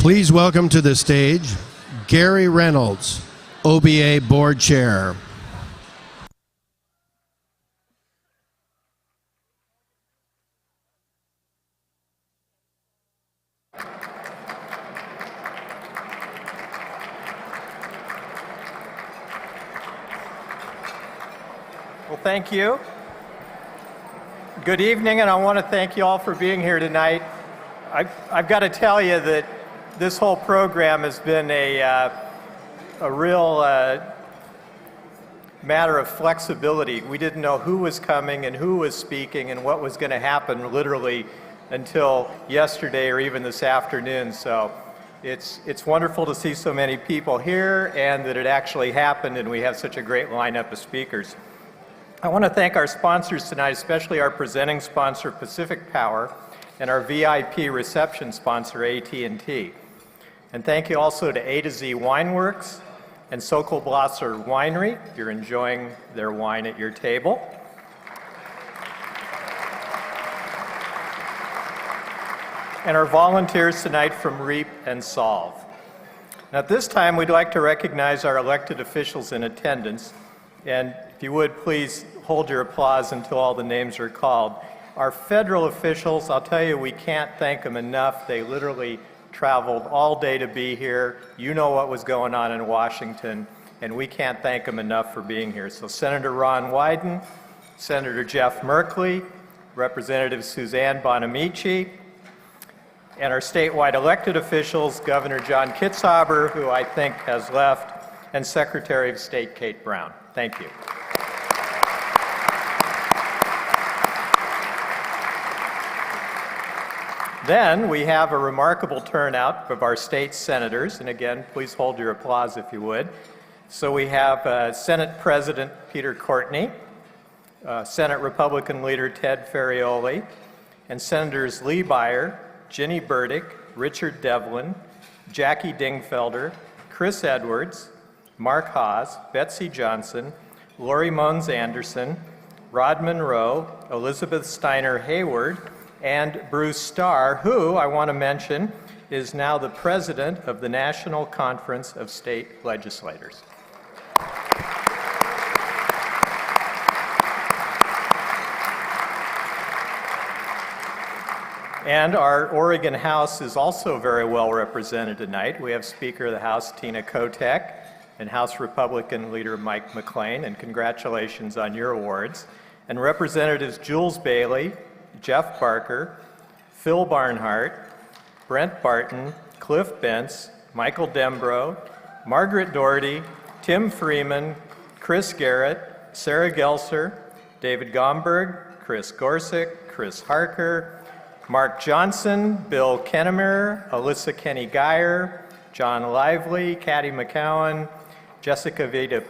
Please welcome to the stage Gary Reynolds, OBA Board Chair. Well, thank you. Good evening, and I want to thank you all for being here tonight. I've got to tell you that this whole program has been a real matter of flexibility. We didn't know who was coming and who was speaking and what was going to happen literally until yesterday or even this afternoon. So it's wonderful to see so many people here and that it actually happened and we have such a great lineup of speakers. I want to thank our sponsors tonight, especially our presenting sponsor, Pacific Power, and our VIP reception sponsor, AT&T. And thank you also to A to Z Wineworks and Sokolblosser Winery. You're enjoying their wine at your table. And our volunteers tonight from REAP and Solve. Now at this time, we'd like to recognize our elected officials in attendance. And if you would, please hold your applause until all the names are called. Our federal officials, I'll tell you, we can't thank them enough. They literally traveled all day to be here. You know what was going on in Washington, and we can't thank them enough for being here. So Senator Ron Wyden, Senator Jeff Merkley, Representative Suzanne Bonamici, and our statewide elected officials, Governor John Kitzhaber, who I think has left, and Secretary of State Kate Brown. Thank you. Then we have a remarkable turnout of our state senators, and again, please hold your applause if you would. So we have Senate President Peter Courtney, Senate Republican Leader Ted Ferrioli, and Senators Lee Beyer, Ginny Burdick, Richard Devlin, Jackie Dingfelder, Chris Edwards, Mark Haas, Betsy Johnson, Lori Mons Anderson, Rod Monroe, Elizabeth Steiner Hayward, and Bruce Starr, who I want to mention is now the president of the National Conference of State Legislators. And our Oregon House is also very well represented tonight. We have Speaker of the House Tina Kotek and House Republican Leader Mike McLean, and congratulations on your awards. And Representatives Jules Bailey, Jeff Barker, Phil Barnhart, Brent Barton, Cliff Bentz, Michael Dembro, Margaret Doherty, Tim Freeman, Chris Garrett, Sarah Gelser, David Gomberg, Chris Gorsuch, Chris Harker, Mark Johnson, Bill Kennemer, Alyssa Kenny Geyer, John Lively, Kathy McCowan, Jessica Veda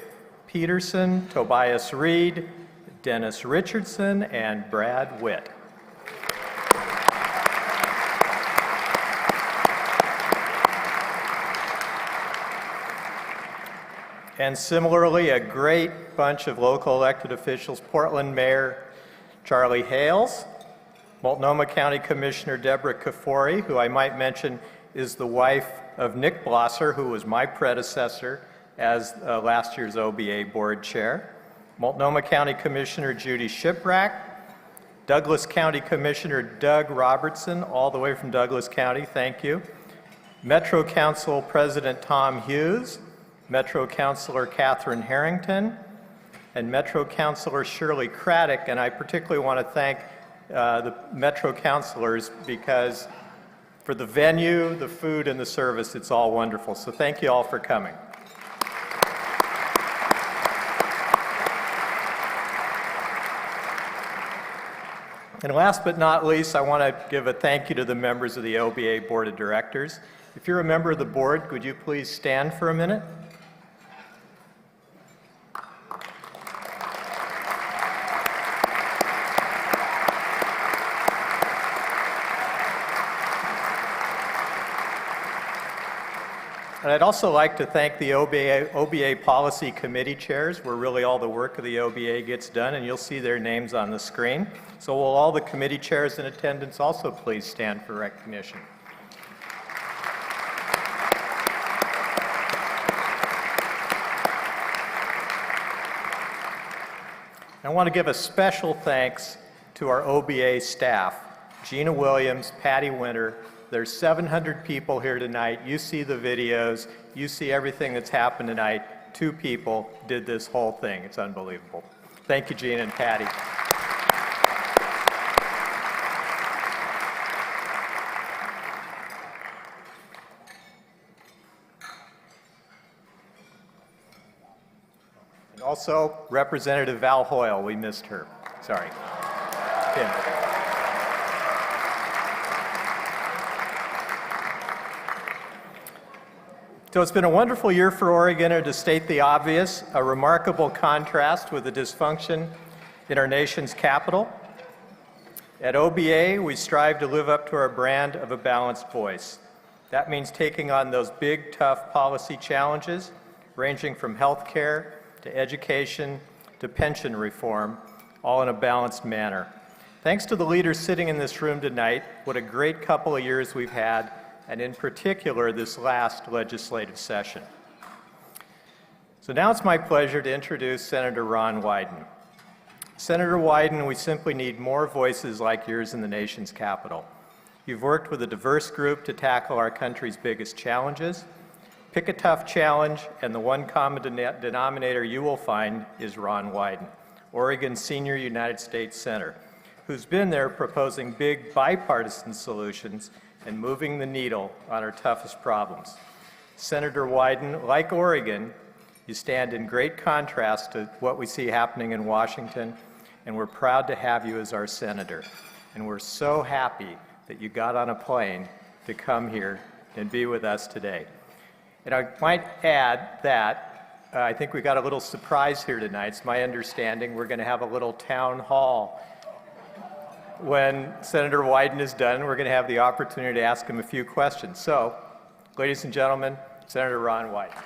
Peterson, Tobias Reed, Dennis Richardson, and Brad Witt. And similarly, a great bunch of local elected officials, Portland Mayor Charlie Hales, Multnomah County Commissioner Deborah Kafori, who I might mention is the wife of Nick Blosser, who was my predecessor as last year's OBA board chair, Multnomah County Commissioner Judy Shiprack, Douglas County Commissioner Doug Robertson, all the way from Douglas County, thank you, Metro Council President Tom Hughes, Metro Councilor Catherine Harrington, and Metro Councilor Shirley Craddock, and I particularly want to thank the Metro Councilors because for the venue, the food, and the service, it's all wonderful. So thank you all for coming. And last but not least, I want to give a thank you to the members of the OBA Board of Directors. If you're a member of the board, would you please stand for a minute? And I'd also like to thank the OBA Policy Committee chairs, where really all the work of the OBA gets done, and you'll see their names on the screen. So will all the committee chairs in attendance also please stand for recognition? I want to give a special thanks to our OBA staff, Gina Williams, Patty Winter. There's 700 people here tonight. You see the videos. You see everything that's happened tonight. 2 people did this whole thing. It's unbelievable. Thank you, Gina and Patty. And also, Representative Val Hoyle. We missed her. Sorry. Kim. So it's been a wonderful year for Oregon, and to state the obvious, a remarkable contrast with the dysfunction in our nation's capital. At OBA, we strive to live up to our brand of a balanced voice. That means taking on those big, tough policy challenges, ranging from health care to education to pension reform, all in a balanced manner. Thanks to the leaders sitting in this room tonight, what a great couple of years we've had, and in particular, this last legislative session. So now it's my pleasure to introduce Senator Ron Wyden. Senator Wyden, we simply need more voices like yours in the nation's capital. You've worked with a diverse group to tackle our country's biggest challenges. Pick a tough challenge, and the one common denominator you will find is Ron Wyden, Oregon's senior United States Senator, who's been there proposing big bipartisan solutions and moving the needle on our toughest problems. Senator Wyden, like Oregon, you stand in great contrast to what we see happening in Washington, and we're proud to have you as our senator. And we're so happy that you got on a plane to come here and be with us today. And I might add that I think we got a little surprise here tonight. It's my understanding we're going to have a little town hall. When Senator Wyden is done, we're going to have the opportunity to ask him a few questions. So, ladies and gentlemen, Senator Ron Wyden.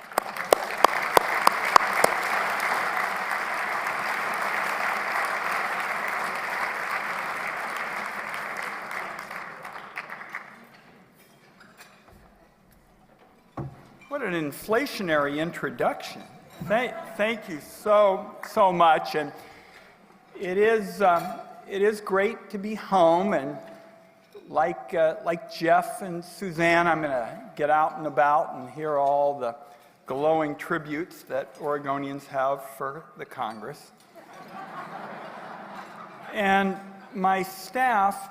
What an inflationary introduction. Thank you so much. And it is great to be home, and like Jeff and Suzanne, I'm going to get out and about and hear all the glowing tributes that Oregonians have for the Congress. And my staff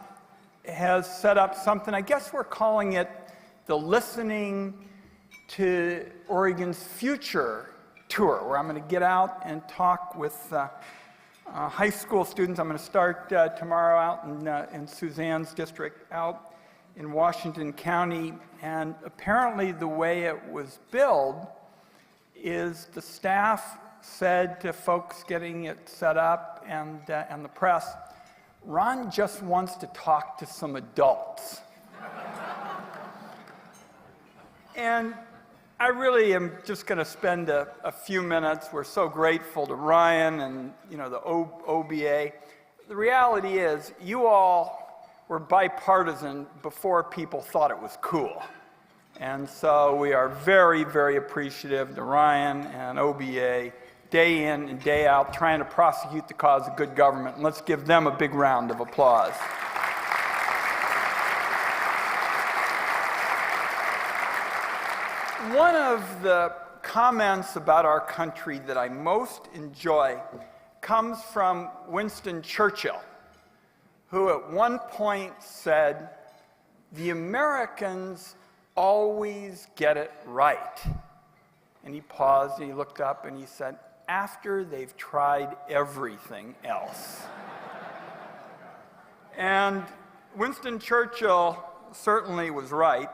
has set up something, I guess we're calling it the Listening to Oregon's Future tour, where I'm going to get out and talk with high school students. I'm going to start tomorrow out in Suzanne's district out in Washington County. And apparently the way it was billed is the staff said to folks getting it set up and the press, Ron just wants to talk to some adults. And I really am just going to spend a few minutes. We're so grateful to Ryan and the OBA. The reality is, you all were bipartisan before people thought it was cool. And so we are very, very appreciative to Ryan and OBA, day in and day out, trying to prosecute the cause of good government. And let's give them a big round of applause. One of the comments about our country that I most enjoy comes from Winston Churchill, who at one point said, "The Americans always get it right." And he paused and he looked up and he said, "After they've tried everything else." And Winston Churchill certainly was right.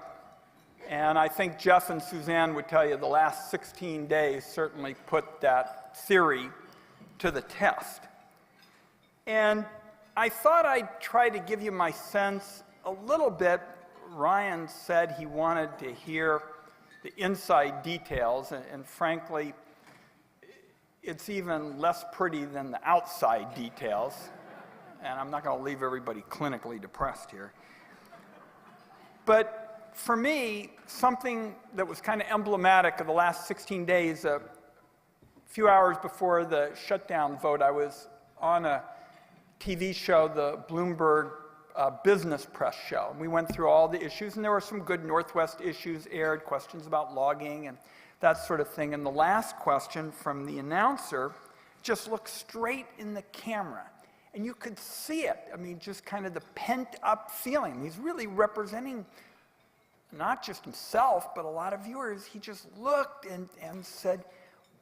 And I think Jeff and Suzanne would tell you the last 16 days certainly put that theory to the test. And I thought I'd try to give you my sense a little bit. Ryan said he wanted to hear the inside details, and frankly, it's even less pretty than the outside details. And I'm not going to leave everybody clinically depressed here. But for me, something that was kind of emblematic of the last 16 days, a few hours before the shutdown vote, I was on a TV show, the Bloomberg Business Press show. And we went through all the issues, and there were some good Northwest issues aired, questions about logging and that sort of thing. And the last question from the announcer just looked straight in the camera. And you could see it. I mean, just kind of the pent-up feeling. He's really representing not just himself, but a lot of viewers. He just looked and said,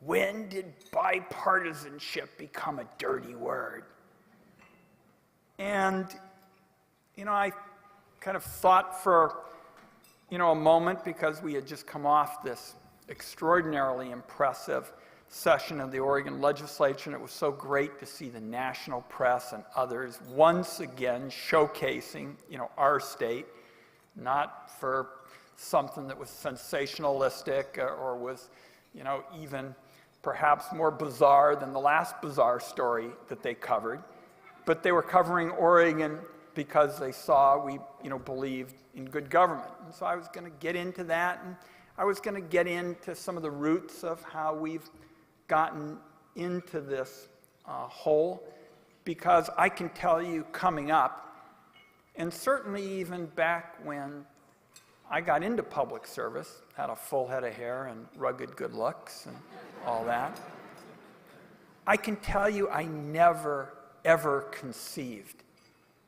"When did bipartisanship become a dirty word?" And, I kind of thought for, a moment, because we had just come off this extraordinarily impressive session of the Oregon legislature, and it was so great to see the national press and others once again showcasing, our state, not for something that was sensationalistic or was, even perhaps more bizarre than the last bizarre story that they covered, but they were covering Oregon because they saw we, believed in good government. And so I was going to get into that, and I was going to get into some of the roots of how we've gotten into this hole, because I can tell you coming up, and certainly even back when I got into public service, had a full head of hair and rugged good looks and all that, I can tell you I never, ever conceived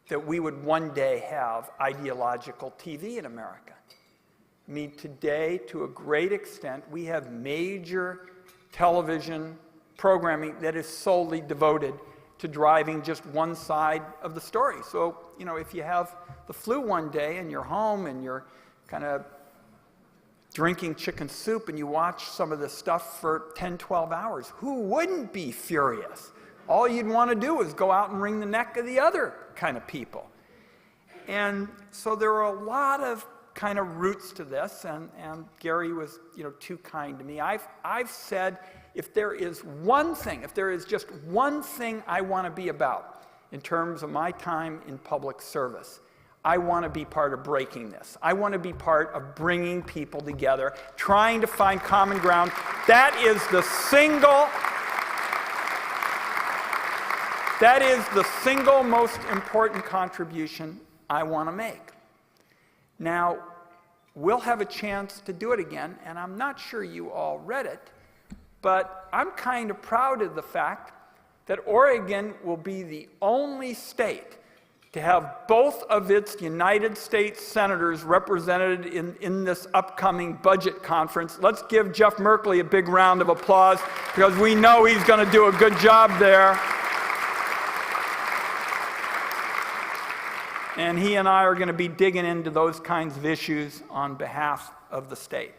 that we would one day have ideological TV in America. I mean, today, to a great extent, we have major television programming that is solely devoted to driving just one side of the story. So, if you have the flu one day and you're home and you're kind of drinking chicken soup and you watch some of this stuff for 10, 12 hours, who wouldn't be furious? All you'd want to do is go out and wring the neck of the other kind of people. And so there are a lot of kind of roots to this, and Gary was, too kind to me. I've said, if there is just one thing I want to be about in terms of my time in public service, I want to be part of breaking this. I want to be part of bringing people together, trying to find common ground. That is the single most important contribution I want to make. Now, we'll have a chance to do it again, and I'm not sure you all read it, but I'm kind of proud of the fact that Oregon will be the only state to have both of its United States senators represented in this upcoming budget conference. Let's give Jeff Merkley a big round of applause, because we know he's going to do a good job there. And he and I are going to be digging into those kinds of issues on behalf of the state.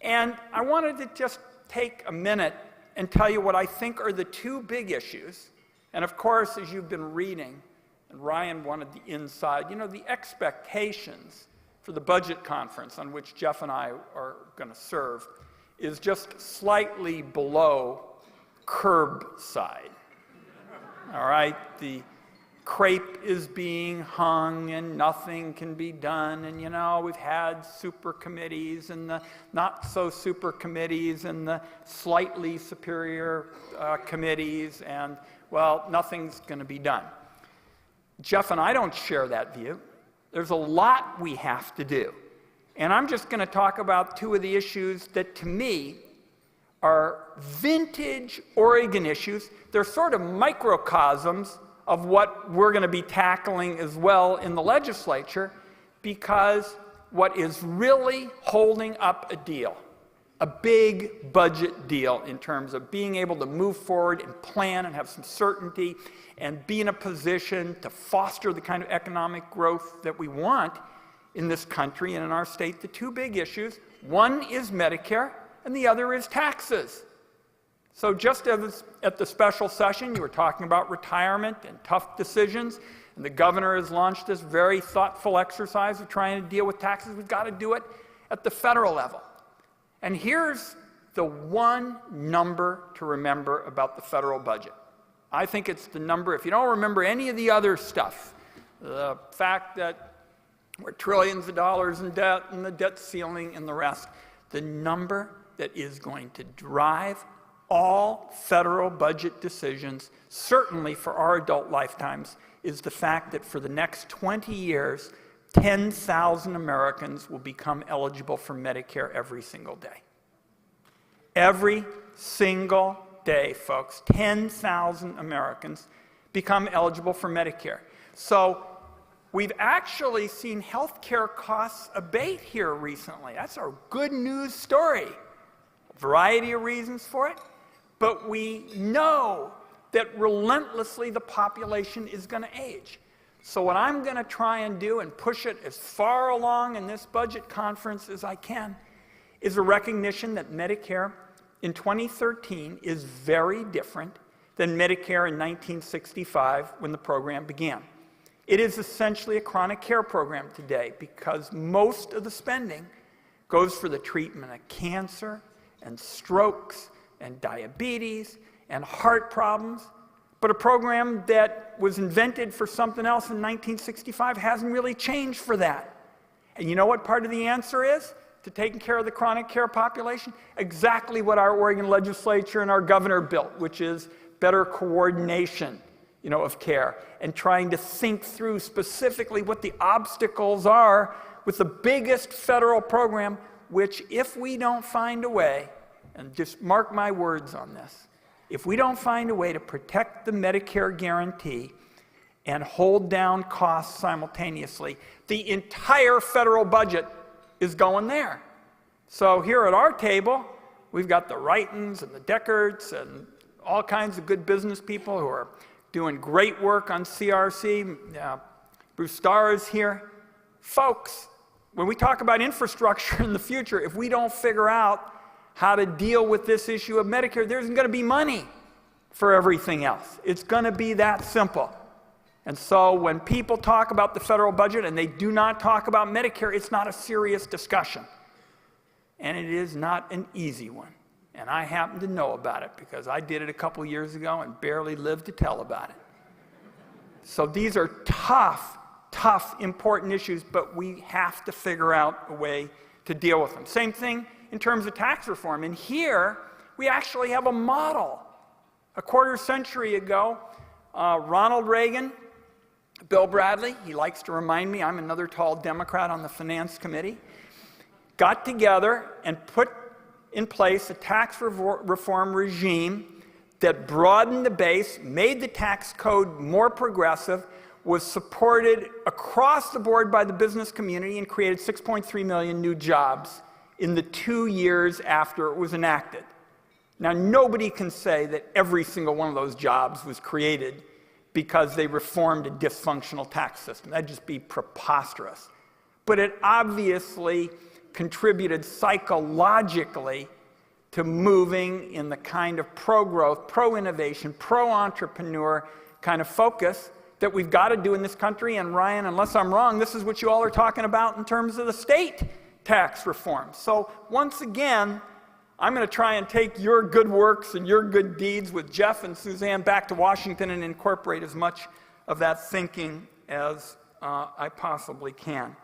And I wanted to just take a minute and tell you what I think are the two big issues. And of course, as you've been reading, and Ryan wanted the inside, the expectations for the budget conference on which Jeff and I are going to serve is just slightly below curbside. All right? The crepe is being hung and nothing can be done, and we've had super committees and the not so super committees and the slightly superior committees, and nothing's going to be done. Jeff and I don't share that view. There's a lot we have to do, and I'm just going to talk about two of the issues that to me are vintage Oregon issues. They're sort of microcosms of what we're going to be tackling as well in the legislature, because what is really holding up a deal, a big budget deal in terms of being able to move forward and plan and have some certainty and be in a position to foster the kind of economic growth that we want in this country and in our state, the two big issues, one is Medicare and the other is taxes. So just as at the special session, you were talking about retirement and tough decisions, and the governor has launched this very thoughtful exercise of trying to deal with taxes. We've got to do it at the federal level. And here's the one number to remember about the federal budget. I think it's the number, if you don't remember any of the other stuff, the fact that we're trillions of dollars in debt and the debt ceiling and the rest, the number that is going to drive all federal budget decisions, certainly for our adult lifetimes, is the fact that for the next 20 years, 10,000 Americans will become eligible for Medicare every single day. Every single day, folks, 10,000 Americans become eligible for Medicare. So we've actually seen health care costs abate here recently. That's a good news story. A variety of reasons for it, but we know that relentlessly the population is going to age. So what I'm going to try and do and push it as far along in this budget conference as I can is a recognition that Medicare in 2013 is very different than Medicare in 1965 when the program began. It is essentially a chronic care program today because most of the spending goes for the treatment of cancer and strokes and diabetes and heart problems. But a program that was invented for something else in 1965 hasn't really changed for that. And you know what part of the answer is to taking care of the chronic care population? Exactly what our Oregon legislature and our governor built, which is better coordination, of care, and trying to think through specifically what the obstacles are with the biggest federal program, which if we don't find a way, and just mark my words on this, if we don't find a way to protect the Medicare guarantee and hold down costs simultaneously, the entire federal budget is going there. So here at our table, we've got the Wrightons and the Deckards and all kinds of good business people who are doing great work on CRC. Bruce Starr is here. Folks, when we talk about infrastructure in the future, if we don't figure out how to deal with this issue of Medicare, there isn't going to be money for everything else. It's going to be that simple. And so when people talk about the federal budget and they do not talk about Medicare, it's not a serious discussion. And it is not an easy one. And I happen to know about it because I did it a couple years ago and barely lived to tell about it. So these are tough, important issues, but we have to figure out a way to deal with them. Same thing in terms of tax reform. And here, we actually have a model. A quarter century ago, Ronald Reagan, Bill Bradley, he likes to remind me I'm another tall Democrat on the Finance Committee, got together and put in place a tax reform regime that broadened the base, made the tax code more progressive, was supported across the board by the business community, and created 6.3 million new jobs in the 2 years after it was enacted. Now, nobody can say that every single one of those jobs was created because they reformed a dysfunctional tax system. That'd just be preposterous. But it obviously contributed psychologically to moving in the kind of pro-growth, pro-innovation, pro-entrepreneur kind of focus that we've got to do in this country. And Ryan, unless I'm wrong, this is what you all are talking about in terms of the state tax reform. So once again, I'm going to try and take your good works and your good deeds with Jeff and Suzanne back to Washington and incorporate as much of that thinking as I possibly can.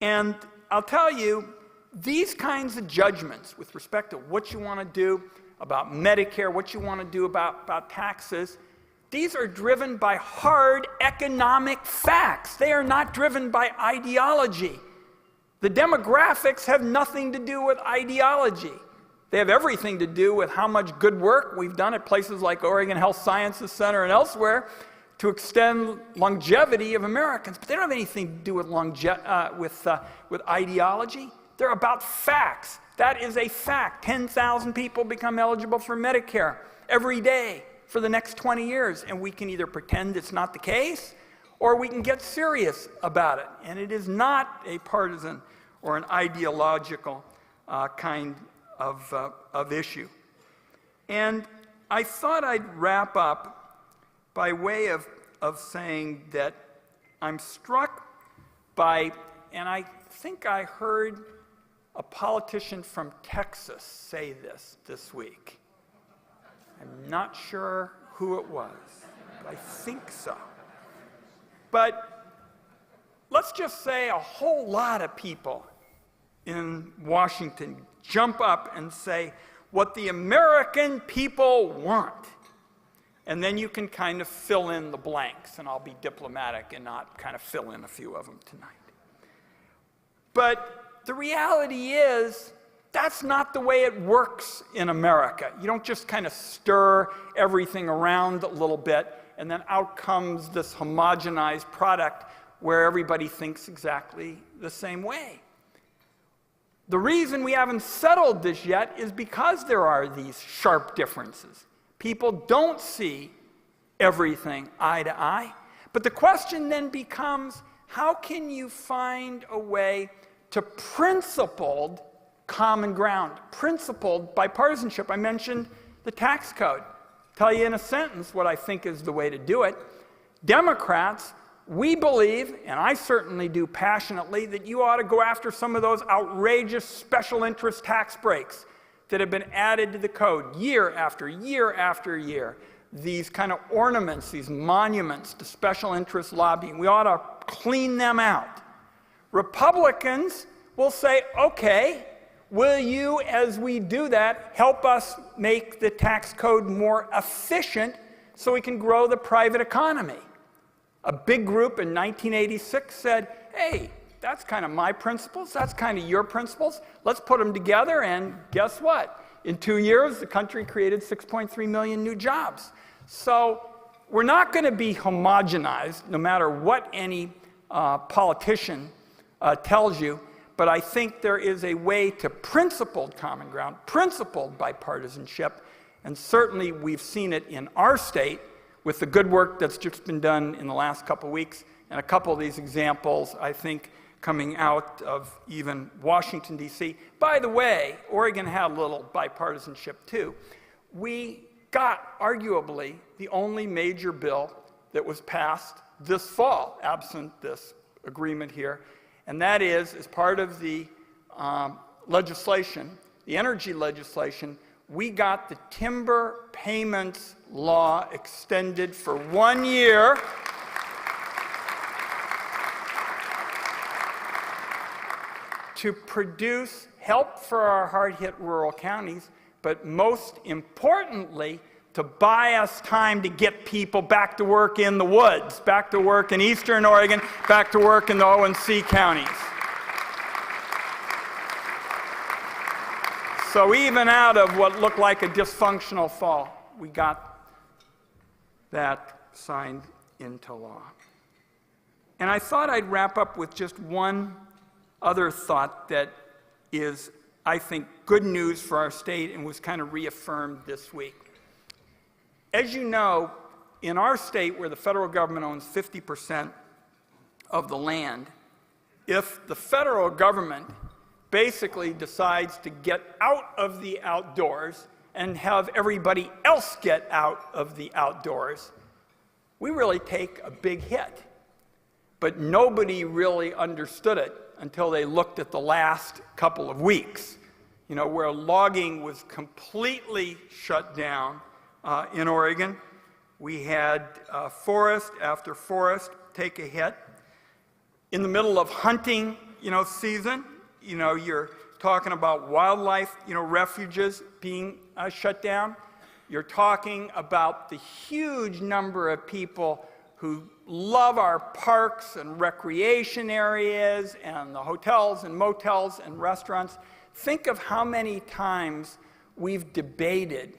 And I'll tell you, these kinds of judgments with respect to what you want to do about Medicare, what you want to do about taxes, these are driven by hard economic facts. They are not driven by ideology. The demographics have nothing to do with ideology. They have everything to do with how much good work we've done at places like Oregon Health Sciences Center and elsewhere to extend longevity of Americans. But they don't have anything to do with ideology. They're about facts. That is a fact. 10,000 people become eligible for Medicare every day for the next 20 years. And we can either pretend it's not the case, or we can get serious about it. And it is not a partisan or an ideological kind of issue. And I thought I'd wrap up by way of saying that I'm struck by, and I think I heard a politician from Texas say this week. I'm not sure who it was, but I think so. But let's just say a whole lot of people in Washington jump up and say, what the American people want. And then you can kind of fill in the blanks, and I'll be diplomatic and not kind of fill in a few of them tonight. But the reality is, that's not the way it works in America. You don't just kind of stir everything around a little bit, and then out comes this homogenized product where everybody thinks exactly the same way. The reason we haven't settled this yet is because there are these sharp differences. People don't see everything eye to eye. But the question then becomes, how can you find a way to principled common ground, principled bipartisanship? I mentioned the tax code. Tell you in a sentence what I think is the way to do it. Democrats, we believe, and I certainly do passionately, that you ought to go after some of those outrageous special interest tax breaks that have been added to the code year after year after year. These kind of ornaments, these monuments to special interest lobbying, we ought to clean them out. Republicans will say, okay, will you, as we do that, help us make the tax code more efficient so we can grow the private economy? A big group in 1986 said, hey, that's kind of my principles, that's kind of your principles. Let's put them together, and guess what? In 2 years, the country created 6.3 million new jobs. So we're not going to be homogenized, no matter what any politician tells you, but I think there is a way to principled common ground, principled bipartisanship, and certainly we've seen it in our state with the good work that's just been done in the last couple weeks, and a couple of these examples, I think, coming out of even Washington, D.C. By the way, Oregon had a little bipartisanship too. We got, arguably, the only major bill that was passed this fall, absent this agreement here, and that is, as part of the legislation, the energy legislation, we got the timber payments law extended for 1 year. To produce help for our hard-hit rural counties, but most importantly, to buy us time to get people back to work in the woods, back to work in eastern Oregon, back to work in the O&C counties. So even out of what looked like a dysfunctional fall, we got that signed into law. And I thought I'd wrap up with just one other thought that is, I think, good news for our state and was kind of reaffirmed this week. As you know, in our state, where the federal government owns 50% of the land, if the federal government basically decides to get out of the outdoors and have everybody else get out of the outdoors, we really take a big hit. But nobody really understood it until they looked at the last couple of weeks, you know, where logging was completely shut down in Oregon. We had forest after forest take a hit. In the middle of hunting, season, you're talking about wildlife, refuges being shut down. You're talking about the huge number of people who love our parks and recreation areas and the hotels and motels and restaurants. Think of how many times we've debated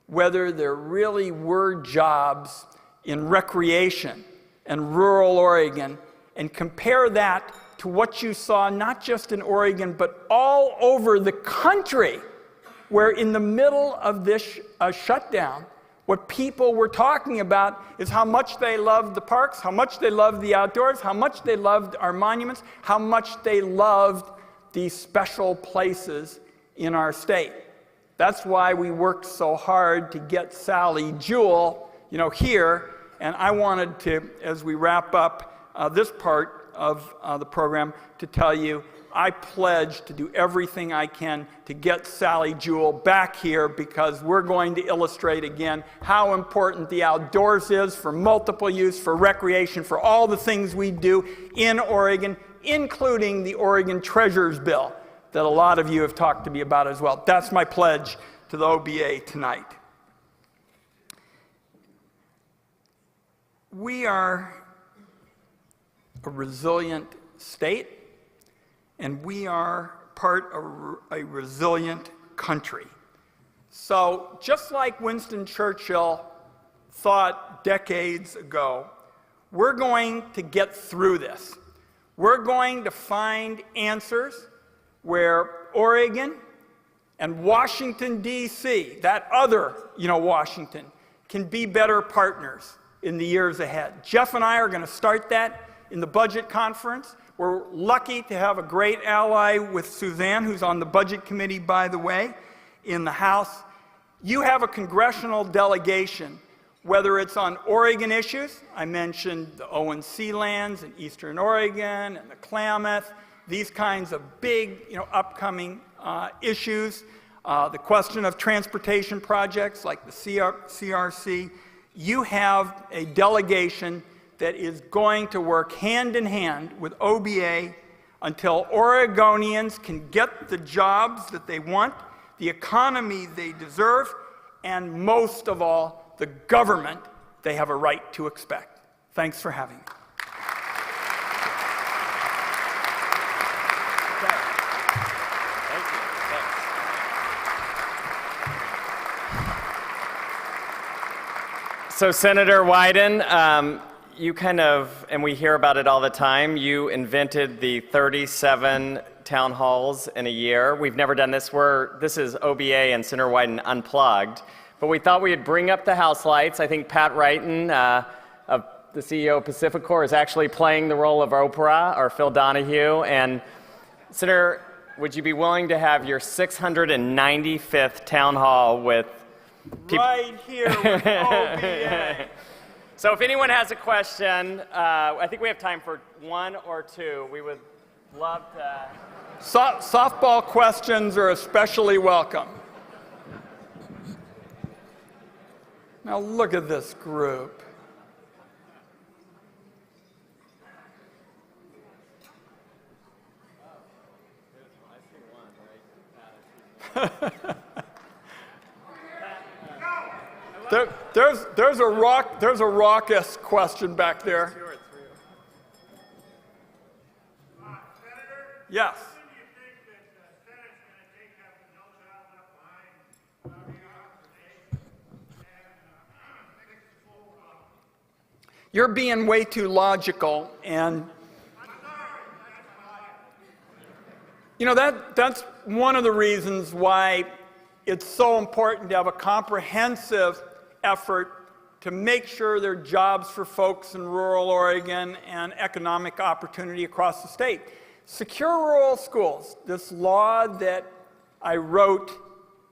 whether there really were jobs in recreation and rural Oregon, and compare that to what you saw not just in Oregon but all over the country, where in the middle of this shutdown, what people were talking about is how much they loved the parks, how much they loved the outdoors, how much they loved our monuments, how much they loved these special places in our state. That's why we worked so hard to get Sally Jewell, here. And I wanted to, as we wrap up this part of the program, to tell you I pledge to do everything I can to get Sally Jewell back here, because we're going to illustrate again how important the outdoors is for multiple use, for recreation, for all the things we do in Oregon, including the Oregon Treasures Bill that a lot of you have talked to me about as well. That's my pledge to the OBA tonight. We are a resilient state, and we are part of a resilient country. So just like Winston Churchill thought decades ago, we're going to get through this. We're going to find answers where Oregon and Washington, D.C., that other, Washington, can be better partners in the years ahead. Jeff and I are going to start that in the budget conference. We're lucky to have a great ally with Suzanne, who's on the budget committee, by the way, in the House. You have a congressional delegation, whether it's on Oregon issues. I mentioned the ONC lands in Eastern Oregon and the Klamath, these kinds of big, upcoming issues. The question of transportation projects like the CRC. You have a delegation that is going to work hand in hand with OBA until Oregonians can get the jobs that they want, the economy they deserve, and most of all, the government they have a right to expect. Thanks for having me. So Senator Wyden, you and we hear about it all the time, you invented the 37 town halls in a year. We've never done this. This is OBA and Senator Wyden unplugged. But we thought we'd bring up the house lights. I think Pat Wrighton, of the CEO of Pacificor, is actually playing the role of Oprah, or Phil Donahue. And Senator, would you be willing to have your 695th town hall with right here with OBA. So if anyone has a question, I think we have time for one or two. We would love to. Softball questions are especially welcome. Now look at this group. There's a raucous question back there. Yes. You're being way too logical, and that's one of the reasons why it's so important to have a comprehensive effort to make sure there are jobs for folks in rural Oregon and economic opportunity across the state. Secure rural schools, this law that I wrote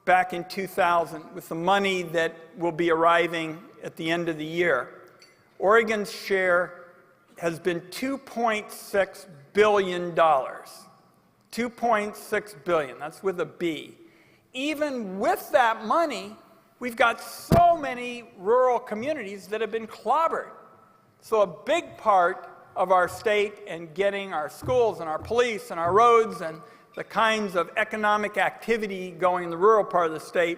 back in 2000 with the money that will be arriving at the end of the year. Oregon's share has been $2.6 billion. $2.6 billion, that's with a B. Even with that money, we've got so many rural communities that have been clobbered. So a big part of our state and getting our schools and our police and our roads and the kinds of economic activity going in the rural part of the state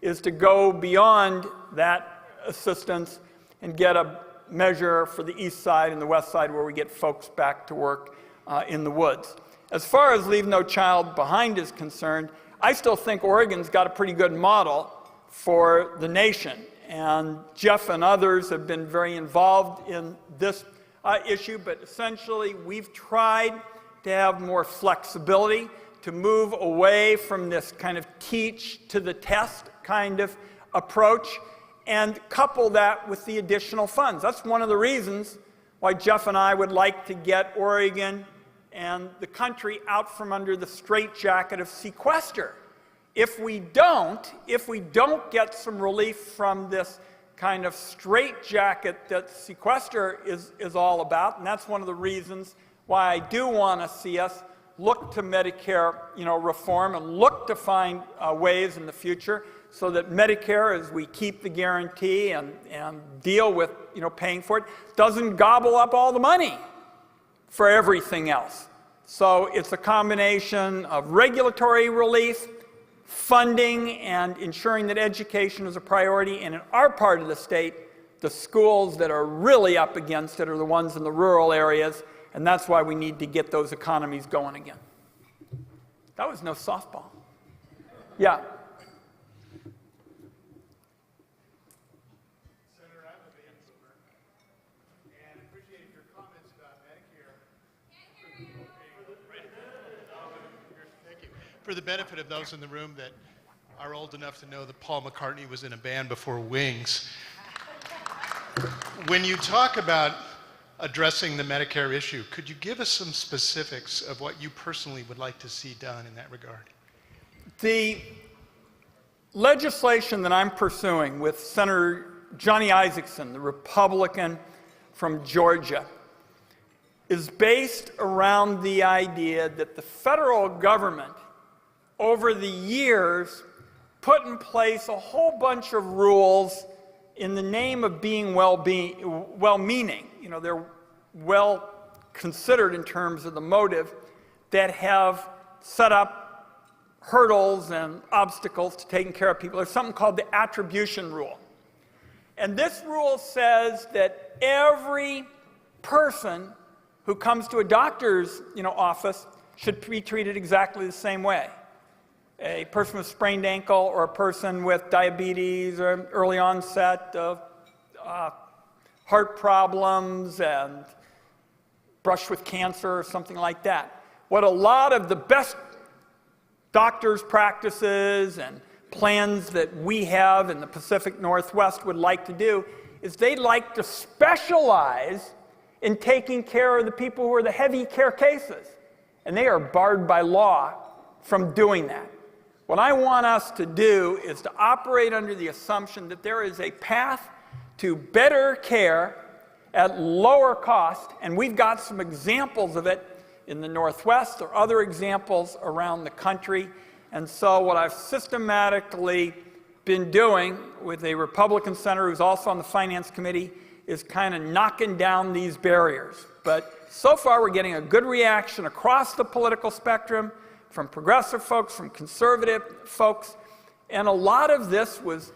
is to go beyond that assistance and get a measure for the east side and the west side where we get folks back to work in the woods. As far as Leave No Child Behind is concerned, I still think Oregon's got a pretty good model for the nation. And Jeff and others have been very involved in this issue, but essentially we've tried to have more flexibility, to move away from this kind of teach to the test kind of approach, and couple that with the additional funds. That's one of the reasons why Jeff and I would like to get Oregon and the country out from under the straitjacket of sequester. If we don't get some relief from this kind of straitjacket that sequester is all about, and that's one of the reasons why I do want to see us look to Medicare, reform and look to find ways in the future so that Medicare, as we keep the guarantee and deal with paying for it, doesn't gobble up all the money for everything else. So it's a combination of regulatory relief, funding and ensuring that education is a priority. And in our part of the state, the schools that are really up against it are the ones in the rural areas, and that's why we need to get those economies going again. That was no softball. Yeah. Senator, I'm a Vancouver, and appreciate your comments about Medicare. Thank you. For the benefit of those in the room that are old enough to know that Paul McCartney was in a band before Wings, when you talk about addressing the Medicare issue, could you give us some specifics of what you personally would like to see done in that regard? The legislation that I'm pursuing with Senator Johnny Isakson, the Republican from Georgia, is based around the idea that the federal government, over the years, put in place a whole bunch of rules in the name of being well-meaning. You know, they're well considered in terms of the motive, that have set up hurdles and obstacles to taking care of people. There's something called the attribution rule. And this rule says that every person who comes to a doctor's office should be treated exactly the same way. A person with sprained ankle, or a person with diabetes, or early onset of heart problems and brush with cancer or something like that. What a lot of the best doctors' practices and plans that we have in the Pacific Northwest would like to do is they'd like to specialize in taking care of the people who are the heavy care cases. And they are barred by law from doing that. What I want us to do is to operate under the assumption that there is a path to better care at lower cost, and we've got some examples of it in the Northwest or other examples around the country. And so what I've systematically been doing with a Republican senator who's also on the Finance Committee is kind of knocking down these barriers. But so far we're getting a good reaction across the political spectrum, from progressive folks, from conservative folks, and a lot of this was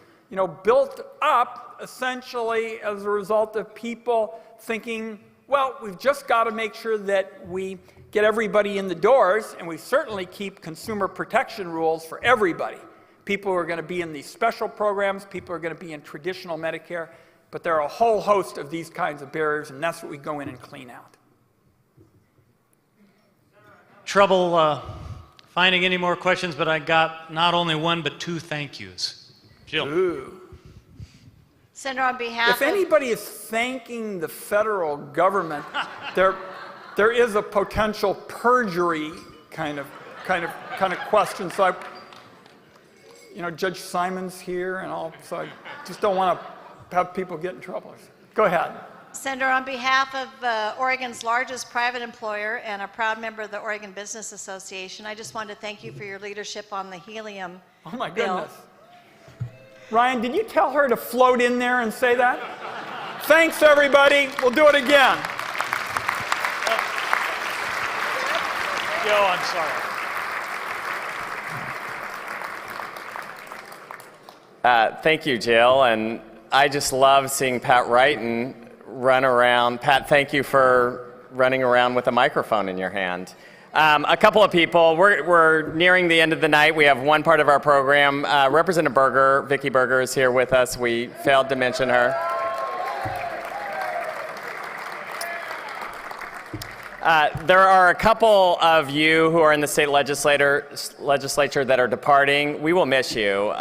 built up essentially as a result of people thinking, well, we've just got to make sure that we get everybody in the doors, and we certainly keep consumer protection rules for everybody. People who are going to be in these special programs, people who are going to be in traditional Medicare, but there are a whole host of these kinds of barriers, and that's what we go in and clean out. Trouble finding any more questions, but I got not only one, but two thank yous. Jill. Ooh. Senator, on behalf If anybody is thanking the federal government, there is a potential perjury kind of question. So Judge Simon's here, and all, so I just don't want to have people get in trouble. Go ahead. Senator, on behalf of Oregon's largest private employer and a proud member of the Oregon Business Association, I just wanted to thank you for your leadership on the helium Oh my bill. goodness. Ryan, did you tell her to float in there and say that? Thanks, everybody. We'll do it again. Joe, I'm sorry. Thank you, Jill, and I just love seeing Pat Wyden run around. Pat, thank you for running around with a microphone in your hand. A couple of people, we're nearing the end of the night. We have one part of our program. Representative Berger, Vicki Berger, is here with us. We failed to mention her. There are a couple of you who are in the state legislature that are departing. We will miss you.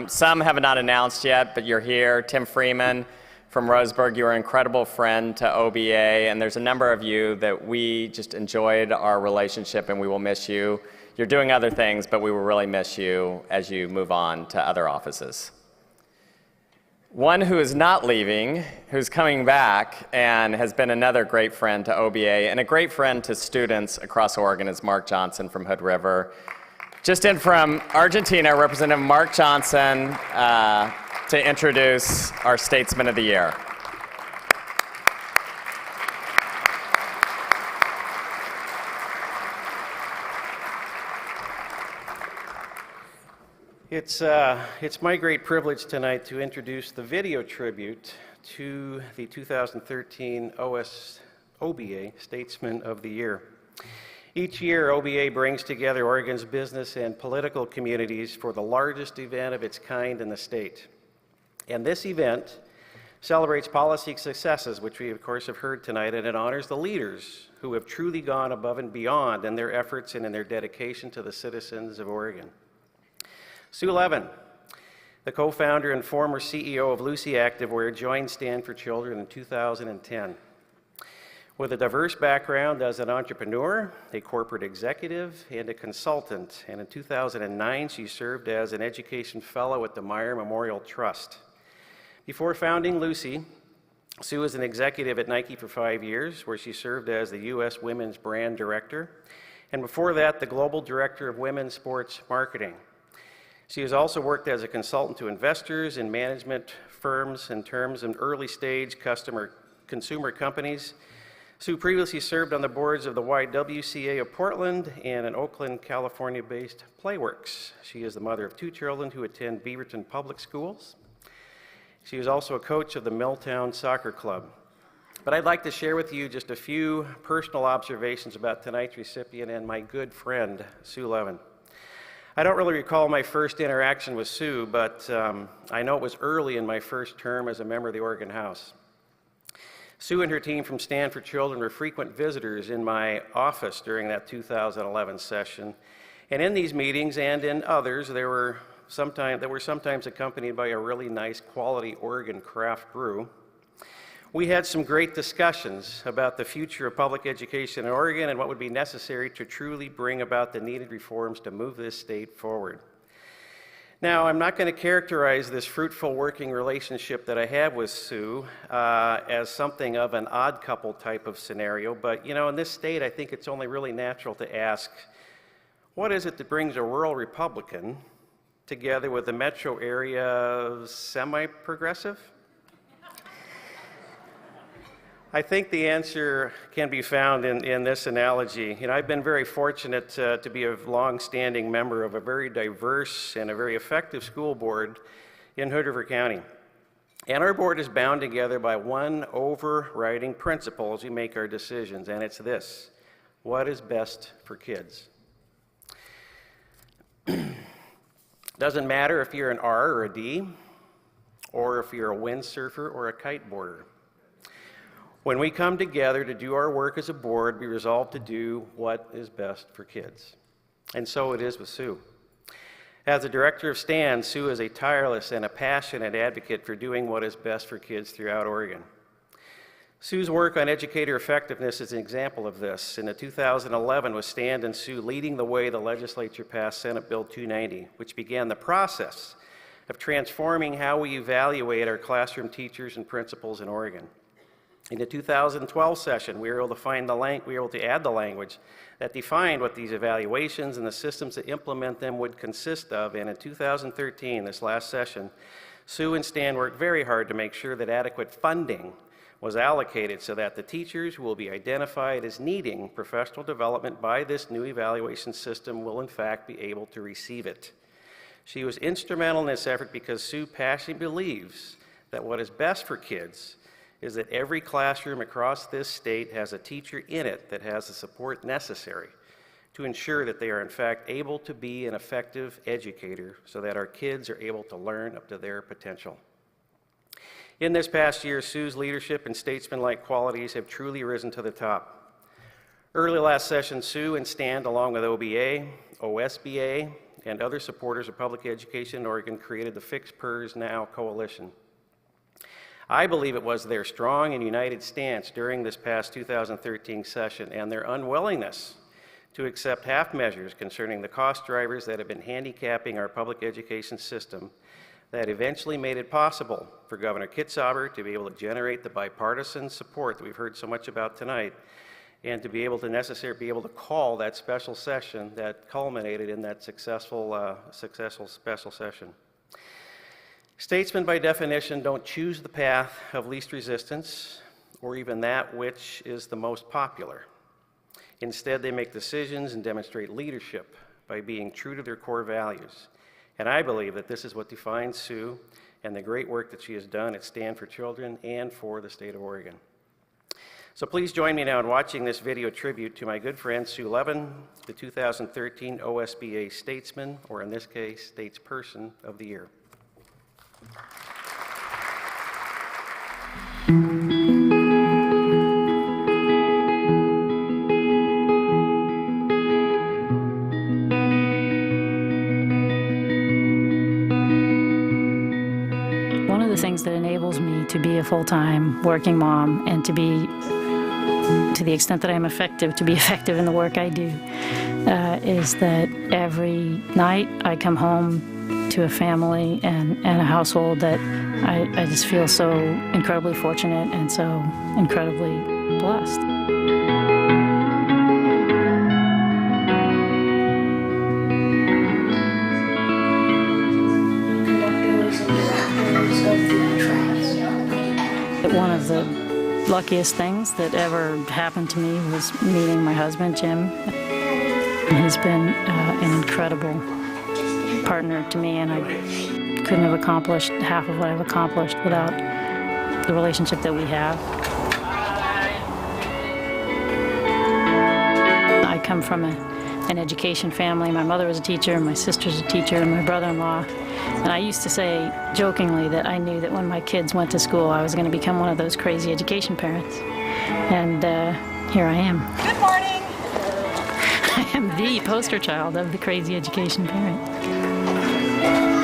Some have not announced yet, but you're here. Tim Freeman from Roseburg, you're an incredible friend to OBA, and there's a number of you that we just enjoyed our relationship, and we will miss you. You're doing other things, but we will really miss you as you move on to other offices. One who is not leaving, who's coming back, and has been another great friend to OBA and a great friend to students across Oregon is Mark Johnson from Hood River. Just in from Argentina, Representative Mark Johnson to introduce our Statesman of the Year. It's my great privilege tonight to introduce the video tribute to the 2013 OBA Statesman of the Year. Each year, OBA brings together Oregon's business and political communities for the largest event of its kind in the state. And this event celebrates policy successes, which we of course have heard tonight, and it honors the leaders who have truly gone above and beyond in their efforts and in their dedication to the citizens of Oregon. Sue Levin, the co-founder and former CEO of Lucy Activewear, joined Stand for Children in 2010. With a diverse background as an entrepreneur, a corporate executive, and a consultant, and in 2009 she served as an education fellow at the Meyer Memorial Trust. Before founding Lucy, Sue was an executive at Nike for 5 years, where she served as the U.S. Women's Brand Director, and before that, the Global Director of Women's Sports Marketing. She has also worked as a consultant to investors and management firms in terms of early-stage consumer companies. Sue previously served on the boards of the YWCA of Portland and an Oakland, California-based Playworks. She is the mother of 2 children who attend Beaverton Public Schools. She is also a coach of the Milltown Soccer Club. But I'd like to share with you just a few personal observations about tonight's recipient and my good friend, Sue Levin. I don't really recall my first interaction with Sue, but I know it was early in my first term as a member of the Oregon House. Sue and her team from Stand for Children were frequent visitors in my office during that 2011 session. And in these meetings and in others, they were sometimes accompanied by a really nice quality Oregon craft brew. We had some great discussions about the future of public education in Oregon and what would be necessary to truly bring about the needed reforms to move this state forward. Now, I'm not going to characterize this fruitful working relationship that I have with Sue as something of an odd couple type of scenario, but in this state, I think it's only really natural to ask, what is it that brings a rural Republican together with a metro area semi-progressive? I think the answer can be found in this analogy. I've been very fortunate to be a long-standing member of a very diverse and a very effective school board in Hood River County. And our board is bound together by one overriding principle as we make our decisions, and it's this: what is best for kids? Doesn't matter if you're an R or a D, or if you're a windsurfer or a kiteboarder. When we come together to do our work as a board, we resolve to do what is best for kids. And so it is with Sue. As the director of STAND, Sue is a tireless and a passionate advocate for doing what is best for kids throughout Oregon. Sue's work on educator effectiveness is an example of this. In 2011, with STAND and Sue leading the way, the legislature passed Senate Bill 290, which began the process of transforming how we evaluate our classroom teachers and principals in Oregon. In the 2012 session, we were able to add the language that defined what these evaluations and the systems that implement them would consist of. And in 2013, this last session, Sue and Stan worked very hard to make sure that adequate funding was allocated so that the teachers who will be identified as needing professional development by this new evaluation system will in fact be able to receive it. She was instrumental in this effort because Sue passionately believes that what is best for kids is that every classroom across this state has a teacher in it that has the support necessary to ensure that they are in fact able to be an effective educator so that our kids are able to learn up to their potential. In this past year, Sue's leadership and statesman-like qualities have truly risen to the top. Early last session, Sue and Stand, along with OBA, OSBA, and other supporters of public education in Oregon, created the Fix PERS Now Coalition. I believe it was their strong and united stance during this past 2013 session and their unwillingness to accept half measures concerning the cost drivers that have been handicapping our public education system that eventually made it possible for Governor Kitzhaber to be able to generate the bipartisan support that we've heard so much about tonight, and to be able to call that special session that culminated in that successful special session. Statesmen, by definition, don't choose the path of least resistance or even that which is the most popular. Instead, they make decisions and demonstrate leadership by being true to their core values And I believe that this is what defines Sue and the great work that she has done at Stand for Children and for the state of Oregon. So please join me now in watching this video tribute to my good friend Sue Levin, the 2013 OSBA Statesman, or in this case, Statesperson of the Year. One of the things that enables me to be a full-time working mom and to be, to the extent that I'm effective, to be effective in the work I do, is that every night I come home to a family and a household that I just feel so incredibly fortunate and so incredibly blessed. One of the luckiest things that ever happened to me was meeting my husband, Jim. He's been an incredible partner to me, and I couldn't have accomplished half of what I've accomplished without the relationship that we have. I come from an education family. My mother was a teacher, my sister's a teacher, and my brother-in-law. And I used to say jokingly that I knew that when my kids went to school, I was going to become one of those crazy education parents. And here I am. Good morning. I am the poster child of the crazy education parent.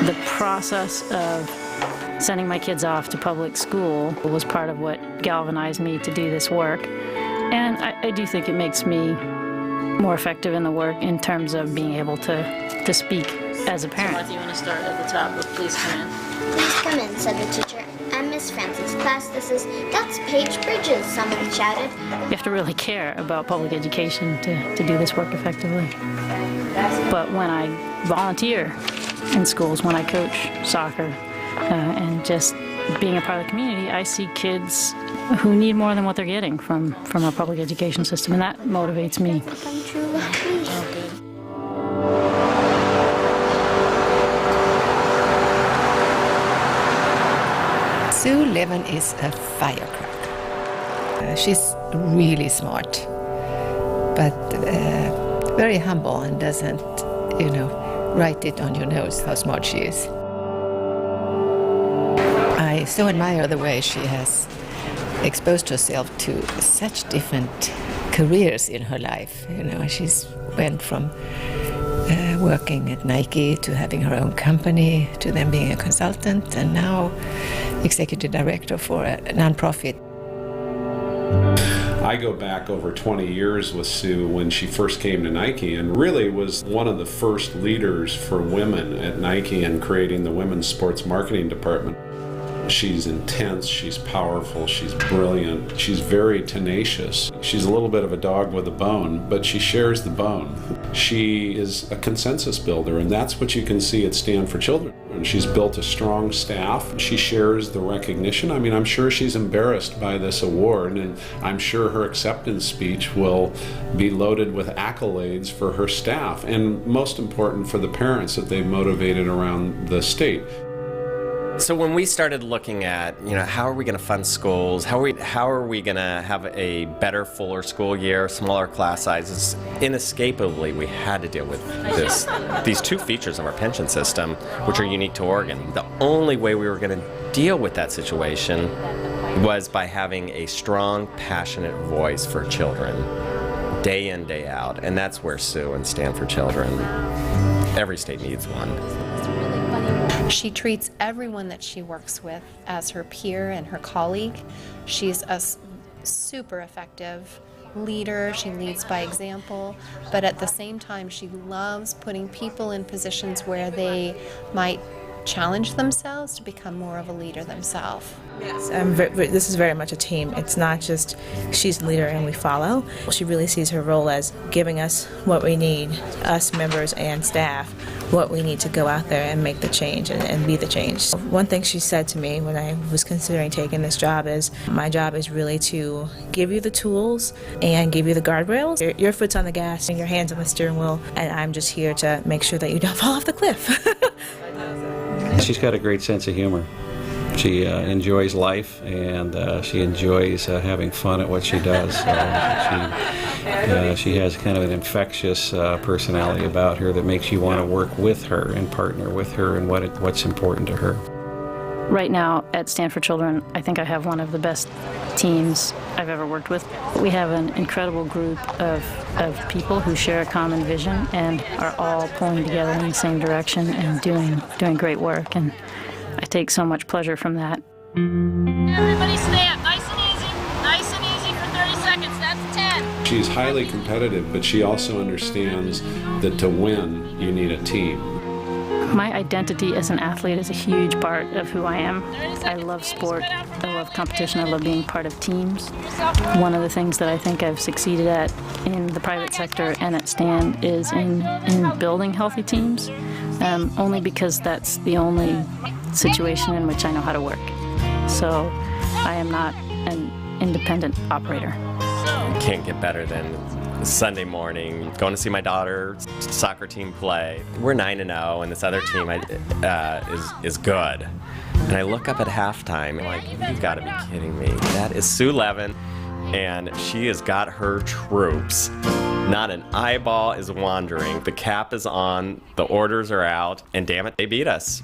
The process of sending my kids off to public school was part of what galvanized me to do this work. And I do think it makes me more effective in the work in terms of being able to speak as a parent. Martha, you want to start at the top with please come in? Please come in, said the teacher. I'm Miss Francis. Class, that's Paige Bridges, someone shouted. You have to really care about public education to do this work effectively. But when I volunteer in schools, when I coach soccer, and just being a part of the community, I see kids who need more than what they're getting from our public education system, and that motivates me. Sue Levin is a firecracker. She's really smart, but very humble and doesn't, write it on your nose how smart she is. I so admire the way she has exposed herself to such different careers in her life. She's went from working at Nike to having her own company to then being a consultant and now executive director for a nonprofit. I go back over 20 years with Sue when she first came to Nike and really was one of the first leaders for women at Nike in creating the women's sports marketing department. She's intense, she's powerful, she's brilliant, she's very tenacious. She's a little bit of a dog with a bone, but she shares the bone. She is a consensus builder, and that's what you can see at Stand for Children. And she's built a strong staff. She shares the recognition. I mean, I'm sure she's embarrassed by this award, and I'm sure her acceptance speech will be loaded with accolades for her staff, and most important for the parents that they've motivated around the state. So when we started looking at, how are we going to fund schools, how are we going to have a better, fuller school year, smaller class sizes, inescapably we had to deal with these two features of our pension system, which are unique to Oregon. The only way we were going to deal with that situation was by having a strong, passionate voice for children, day in, day out, and that's where Sue and Stand for Children, every state needs one. She treats everyone that she works with as her peer and her colleague. She's a super effective leader. She leads by example, but at the same time, she loves putting people in positions where they might challenge themselves to become more of a leader themselves. Yes, this is very much a team. It's not just she's the leader and we follow. She really sees her role as giving us what we need, us members and staff, what we need to go out there and make the change and be the change. One thing she said to me when I was considering taking this job is, my job is really to give you the tools and give you the guardrails. Your foot's on the gas and your hand's on the steering wheel, and I'm just here to make sure that you don't fall off the cliff. She's got a great sense of humor. She enjoys life, and she enjoys having fun at what she does. She has kind of an infectious personality about her that makes you want to work with her and partner with her in what's important to her. Right now at Stanford Children, I think I have one of the best teams I've ever worked with. We have an incredible group of people who share a common vision and are all pulling together in the same direction and doing great work. And I take so much pleasure from that. Everybody stand, nice and easy for 30 seconds, that's 10. She's highly competitive, but she also understands that to win, you need a team. My identity as an athlete is a huge part of who I am. I love sport, I love competition, I love being part of teams. One of the things that I think I've succeeded at in the private sector and at Stan is in building healthy teams, only because that's the only situation in which I know how to work. So I am not an independent operator. Can't get better than Sunday morning, going to see my daughter's soccer team play. We're 9-0, and this other team is good. And I look up at halftime, and like, you've got to be kidding me. That is Sue Levin, and she has got her troops. Not an eyeball is wandering. The cap is on, the orders are out, and damn it, they beat us.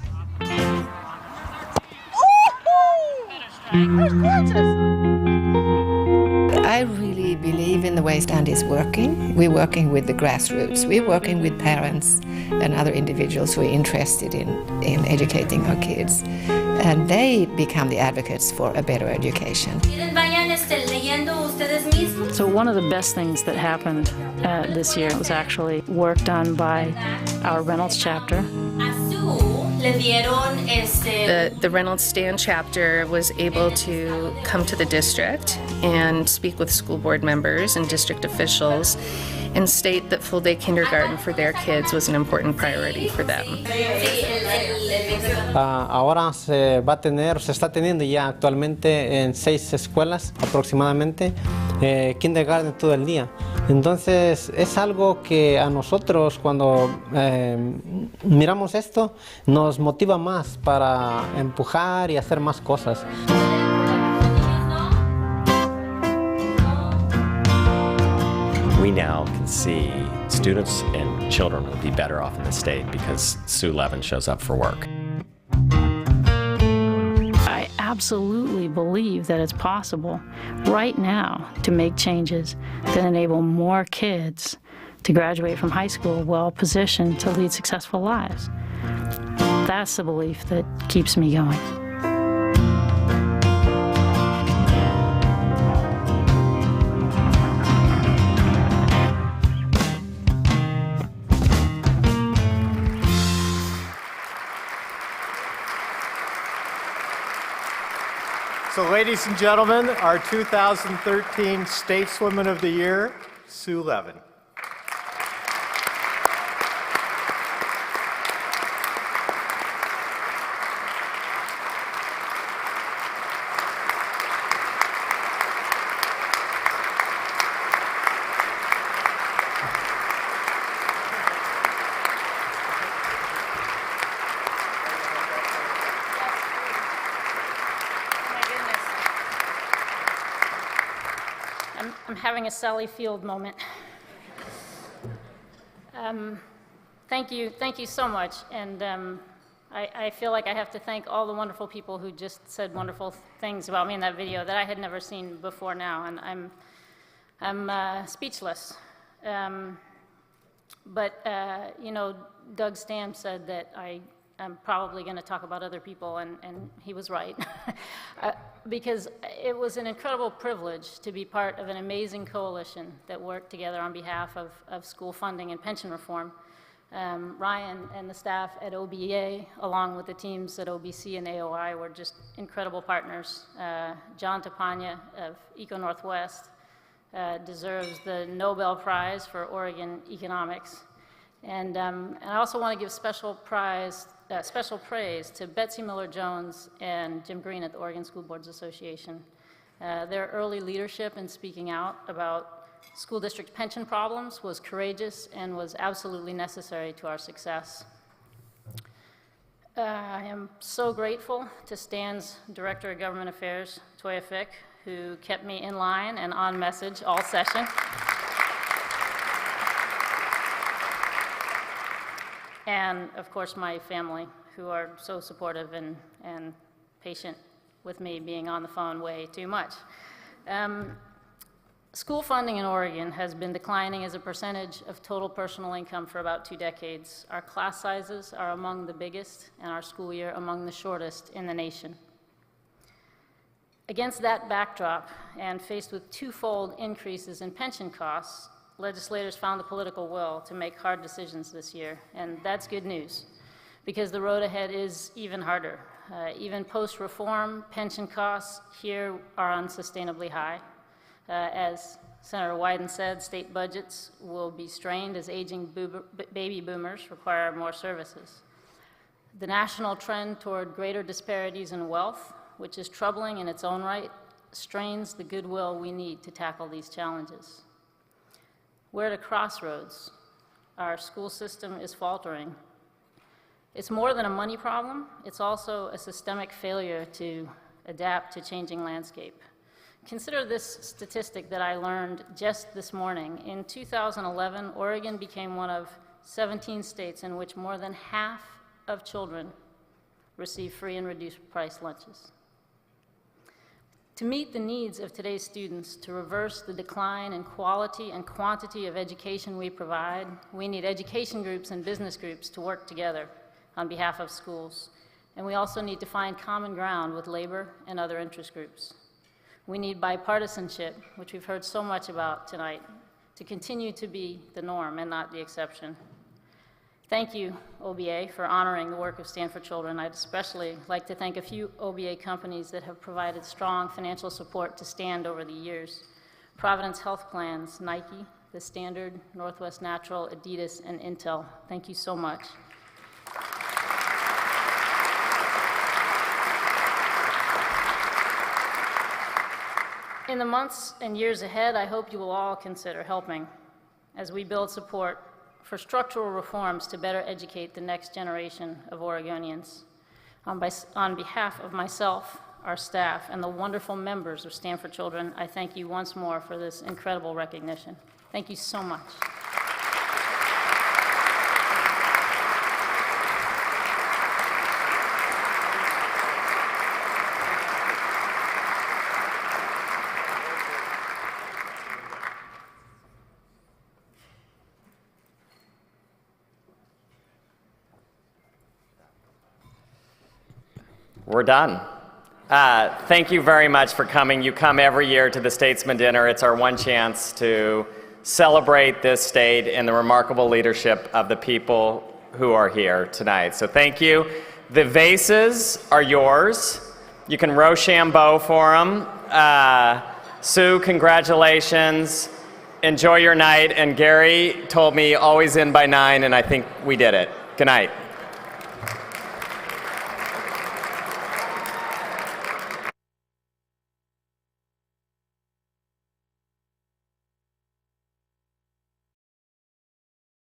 I really believe in the way Stand is working. We're working with the grassroots. We're working with parents and other individuals who are interested in educating our kids. And they become the advocates for a better education. So one of the best things that happened this year was actually work done by our Reynolds chapter. The Reynolds Stand chapter was able to come to the district and speak with school board members and district officials and state that full-day kindergarten for their kids was an important priority for them. Ahora se está teniendo ya actualmente en 6 escuelas aproximadamente kindergarten todo el día. Entonces es algo que a nosotros cuando miramos esto nos motiva más para empujar y hacer más cosas. We now can see students and children will be better off in the state because Sue Levin shows up for work. I absolutely believe that it's possible right now to make changes that enable more kids to graduate from high school well positioned to lead successful lives. That's the belief that keeps me going. So ladies and gentlemen, our 2013 Stateswoman of the Year, Sue Levin. I'm having a Sally Field moment. Thank you so much. And I feel like I have to thank all the wonderful people who just said wonderful things about me in that video that I had never seen before now. And I'm speechless. But you know, Doug Stam said that I'm probably going to talk about other people, and he was right. Because it was an incredible privilege to be part of an amazing coalition that worked together on behalf of school funding and pension reform. Ryan and the staff at OBA, along with the teams at OBC and AOI, were just incredible partners. John Tapania of Eco Northwest deserves the Nobel Prize for Oregon economics. And I also want to give special praise to Betsy Miller-Jones and Jim Green at the Oregon School Boards Association. Their early leadership in speaking out about school district pension problems was courageous and was absolutely necessary to our success. I am so grateful to Stan's Director of Government Affairs, Toya Fick, who kept me in line and on message all session. And of course, my family, who are so supportive and patient with me being on the phone way too much. School funding in Oregon has been declining as a percentage of total personal income for about 2 decades. Our class sizes are among the biggest, and our school year among the shortest in the nation. Against that backdrop, and faced with twofold increases in pension costs, legislators found the political will to make hard decisions this year, and that's good news, because the road ahead is even harder. Even post-reform, pension costs here are unsustainably high. As Senator Wyden said, state budgets will be strained as aging baby boomers require more services. The national trend toward greater disparities in wealth, which is troubling in its own right, strains the goodwill we need to tackle these challenges. We're at a crossroads. Our school system is faltering. It's more than a money problem, it's also a systemic failure to adapt to changing landscape. Consider this statistic that I learned just this morning. In 2011, Oregon became one of 17 states in which more than half of children receive free and reduced price lunches. To meet the needs of today's students, to reverse the decline in quality and quantity of education we provide, we need education groups and business groups to work together on behalf of schools. And we also need to find common ground with labor and other interest groups. We need bipartisanship, which we've heard so much about tonight, to continue to be the norm and not the exception. Thank you, OBA, for honoring the work of Stand for Children. I'd especially like to thank a few OBA companies that have provided strong financial support to Stand over the years. Providence Health Plans, Nike, The Standard, Northwest Natural, Adidas, and Intel. Thank you so much. In the months and years ahead, I hope you will all consider helping as we build support for structural reforms to better educate the next generation of Oregonians. On behalf of myself, our staff, and the wonderful members of Stand for Children, I thank you once more for this incredible recognition. Thank you so much. We're done. Thank you very much for coming. You come every year to the Statesman Dinner. It's our one chance to celebrate this state and the remarkable leadership of the people who are here tonight. So thank you. The vases are yours. You can Rochambeau for them. Sue, congratulations. Enjoy your night. And Gary told me always in by 9, and I think we did it. Good night.